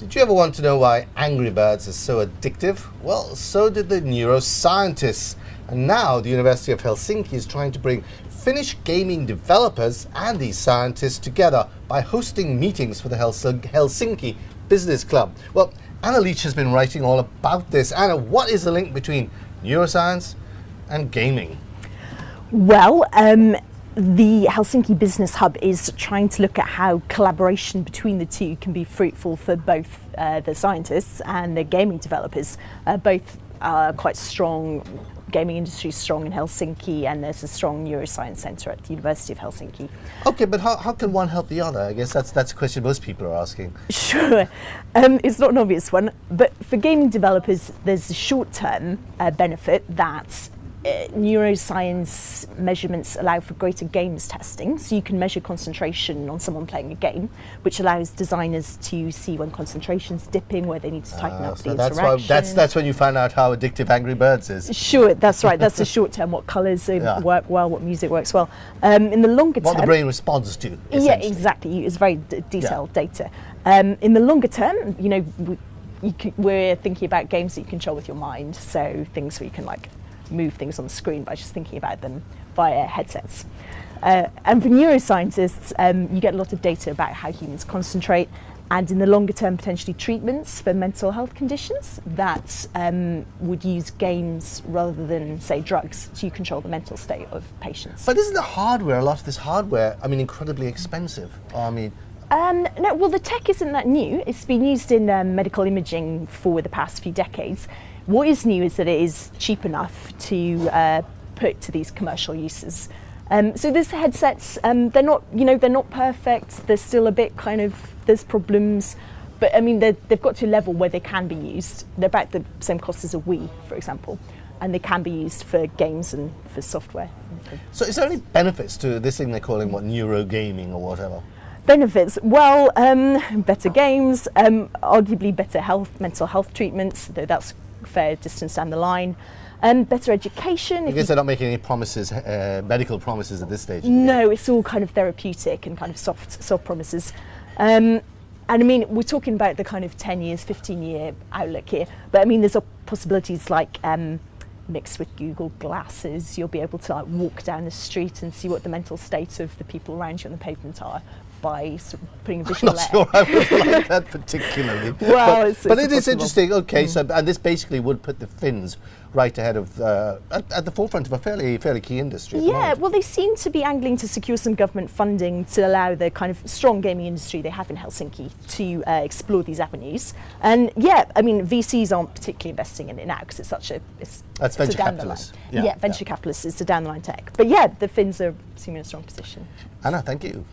Did you ever want to know why Angry Birds is so addictive? Well, so did the neuroscientists. And now the University of Helsinki is trying to bring Finnish gaming developers and these scientists together by hosting meetings for the Helsinki Business Club. Well, Anna Leach has been writing all about this. Anna, what is the link between neuroscience and gaming? Well, the Helsinki Business Hub is trying to look at how collaboration between the two can be fruitful for both the scientists and the gaming developers. Both are quite strong. Gaming industry is strong in Helsinki, and there's a strong neuroscience centre at the University of Helsinki. Okay, but how can one help the other? I guess that's a question most people are asking. Sure. It's not an obvious one, but for gaming developers, there's a short-term benefit that neuroscience measurements allow for greater games testing, so you can measure concentration on someone playing a game, which allows designers to see when concentration's dipping, where they need to tighten up the interaction. That's when you find out how addictive Angry Birds is. Sure, that's right. That's the short term. What colours work well, what music works well. In the longer term, what the brain responds to. Yeah, exactly. It's very detailed data. In the longer term, we're thinking about games that you control with your mind, so things where you can move things on the screen by just thinking about them via headsets. And for neuroscientists, you get a lot of data about how humans concentrate, and in the longer term, potentially treatments for mental health conditions that would use games rather than, say, drugs to control the mental state of patients. But isn't the hardware, a lot of this hardware, incredibly expensive? No, well, the tech isn't that new. It's been used in medical imaging for the past few decades. What is new is that it is cheap enough to put to these commercial uses. So these headsets, they're not perfect. They're still a bit there's problems, but they've got to a level where they can be used. They're about the same cost as a Wii, for example, and they can be used for games and for software. So is there any benefits to this thing they're calling neurogaming or whatever? Benefits? Well, better games, arguably better mental health treatments, though that's a fair distance down the line. Better education. I guess they're not making any promises, medical promises at this stage. No, it's all kind of therapeutic and kind of soft promises. And we're talking about the kind of 10 years, 15-year outlook here, but there's possibilities like mixed with Google Glasses, you'll be able to walk down the street and see what the mental state of the people around you on the pavement are by sort of putting a visual layer. I'm not sure I would like that particularly. Well, but it is interesting. Okay, so and this basically would put the Finns right ahead of at the forefront of a fairly key industry. Yeah, well, they seem to be angling to secure some government funding to allow the kind of strong gaming industry they have in Helsinki to explore these avenues. And yeah, VCs aren't particularly investing in it now because it's such a that's venture capitalists. Yeah, venture capitalists is the down the line tech. But yeah, the Finns are assuming a strong position. Anna, thank you.